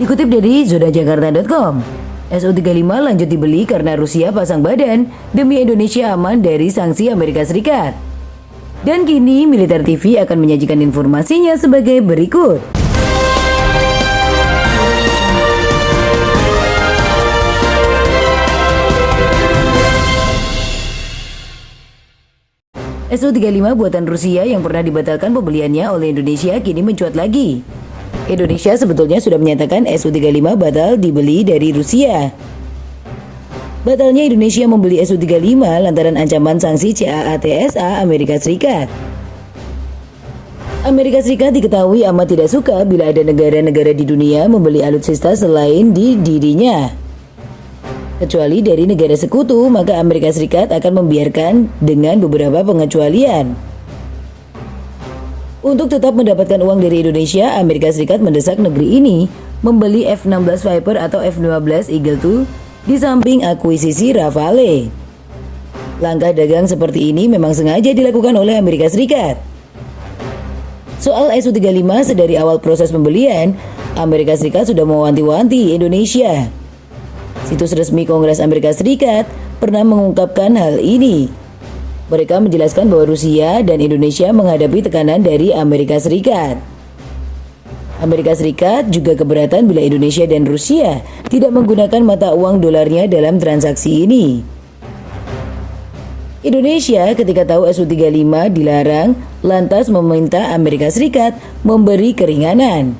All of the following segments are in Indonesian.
Dikutip dari zonajakarta.com, Su-35 lanjut dibeli karena Rusia pasang badan demi Indonesia aman dari sanksi Amerika Serikat. Dan kini Militer TV akan menyajikan informasinya sebagai berikut. Su-35 buatan Rusia yang pernah dibatalkan pembeliannya oleh Indonesia kini mencuat lagi. Indonesia sebetulnya sudah menyatakan Su-35 batal dibeli dari Rusia. Batalnya Indonesia membeli Su-35 lantaran ancaman sanksi CAATSA Amerika Serikat. Amerika Serikat diketahui amat tidak suka bila ada negara-negara di dunia membeli alutsista selain di dirinya. Kecuali dari negara sekutu, maka Amerika Serikat akan membiarkan dengan beberapa pengecualian. Untuk tetap mendapatkan uang dari Indonesia, Amerika Serikat mendesak negeri ini membeli F-16 Viper atau F-15 Eagle II di samping akuisisi Rafale. Langkah dagang seperti ini memang sengaja dilakukan oleh Amerika Serikat. Soal Su-35, sedari awal proses pembelian, Amerika Serikat sudah mewanti-wanti Indonesia. Situs resmi Kongres Amerika Serikat pernah mengungkapkan hal ini. Mereka menjelaskan bahwa Rusia dan Indonesia menghadapi tekanan dari Amerika Serikat. Amerika Serikat juga keberatan bila Indonesia dan Rusia tidak menggunakan mata uang dolarnya dalam transaksi ini. Indonesia ketika tahu Su-35 dilarang, lantas meminta Amerika Serikat memberi keringanan.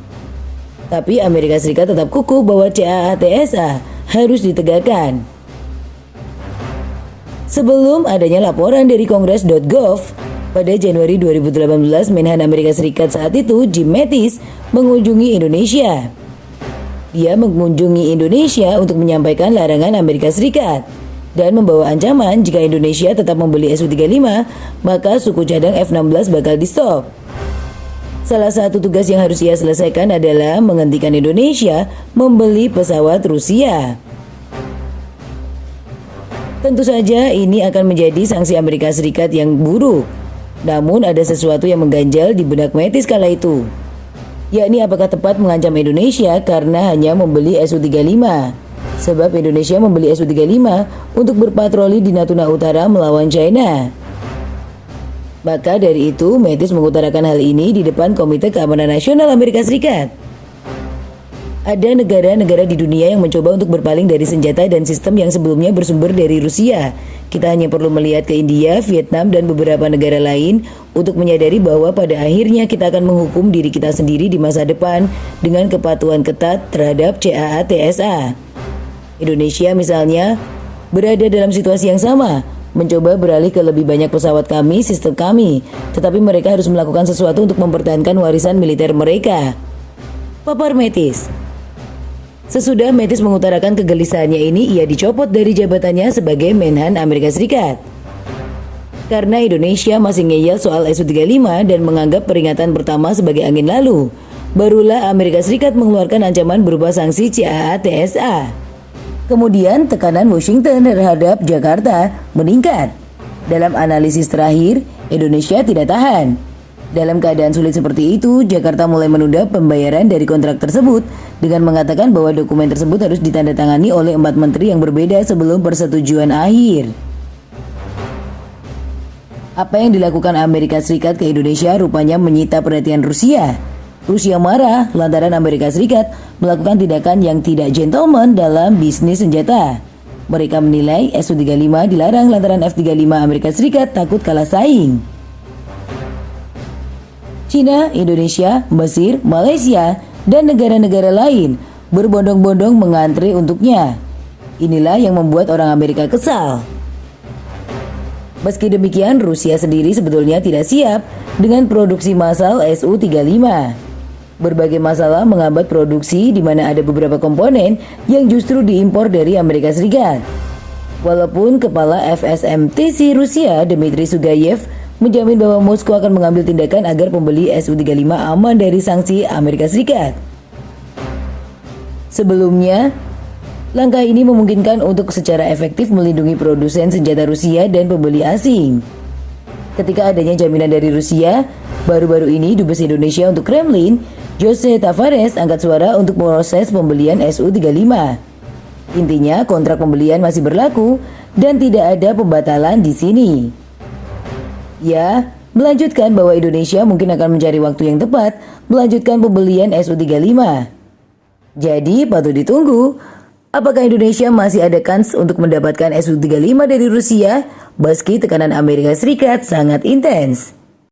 Tapi Amerika Serikat tetap kukuh bahwa CAATSA harus ditegakkan. Sebelum adanya laporan dari Kongres.gov, pada Januari 2018 Menhan Amerika Serikat saat itu, Jim Mattis, mengunjungi Indonesia. Dia mengunjungi Indonesia untuk menyampaikan larangan Amerika Serikat dan membawa ancaman jika Indonesia tetap membeli Su-35, maka suku cadang F-16 bakal di-stop. Salah satu tugas yang harus ia selesaikan adalah menghentikan Indonesia membeli pesawat Rusia. Tentu saja ini akan menjadi sanksi Amerika Serikat yang buruk. Namun ada sesuatu yang mengganjal di benak Mattis kala itu, yakni apakah tepat mengancam Indonesia karena hanya membeli Su-35. Sebab Indonesia membeli Su-35 untuk berpatroli di Natuna Utara melawan China. Maka dari itu, Mattis mengutarakan hal ini di depan Komite Keamanan Nasional Amerika Serikat. Ada negara-negara di dunia yang mencoba untuk berpaling dari senjata dan sistem yang sebelumnya bersumber dari Rusia. Kita hanya perlu melihat ke India, Vietnam, dan beberapa negara lain untuk menyadari bahwa pada akhirnya kita akan menghukum diri kita sendiri di masa depan dengan kepatuhan ketat terhadap CAATSA. Indonesia misalnya berada dalam situasi yang sama, mencoba beralih ke lebih banyak pesawat kami, sistem kami, tetapi mereka harus melakukan sesuatu untuk mempertahankan warisan militer mereka. Papar Mattis. Sesudah Mattis mengutarakan kegelisahannya ini, ia dicopot dari jabatannya sebagai Menhan Amerika Serikat. Karena Indonesia masih ngeyel soal Su-35 dan menganggap peringatan pertama sebagai angin lalu, barulah Amerika Serikat mengeluarkan ancaman berupa sanksi CAATSA. Kemudian tekanan Washington terhadap Jakarta meningkat. Dalam analisis terakhir, Indonesia tidak tahan. Dalam keadaan sulit seperti itu, Jakarta mulai menunda pembayaran dari kontrak tersebut dengan mengatakan bahwa dokumen tersebut harus ditandatangani oleh 4 menteri yang berbeda sebelum persetujuan akhir. Apa yang dilakukan Amerika Serikat ke Indonesia rupanya menyita perhatian Rusia. Rusia marah lantaran Amerika Serikat melakukan tindakan yang tidak gentleman dalam bisnis senjata. Mereka menilai Su-35 dilarang lantaran F-35 Amerika Serikat takut kalah saing. China, Indonesia, Mesir, Malaysia, dan negara-negara lain berbondong-bondong mengantre untuknya. Inilah yang membuat orang Amerika kesal. Meski demikian, Rusia sendiri sebetulnya tidak siap dengan produksi massal Su-35. Berbagai masalah menghambat produksi di mana ada beberapa komponen yang justru diimpor dari Amerika Serikat. Walaupun kepala FSMTC Rusia Dmitry Sugayev menjamin bahwa Moskow akan mengambil tindakan agar pembeli Su-35 aman dari sanksi Amerika Serikat. Sebelumnya, langkah ini memungkinkan untuk secara efektif melindungi produsen senjata Rusia dan pembeli asing. Ketika adanya jaminan dari Rusia, Baru-baru ini Dubes Indonesia untuk Kremlin, Jose Tavares, angkat suara untuk proses pembelian Su-35. Intinya kontrak pembelian masih berlaku dan tidak ada pembatalan di sini. Ya, melanjutkan bahwa Indonesia mungkin akan mencari waktu yang tepat melanjutkan pembelian Su-35. Jadi patut ditunggu, apakah Indonesia masih ada kans untuk mendapatkan Su-35 dari Rusia meski tekanan Amerika Serikat sangat intens.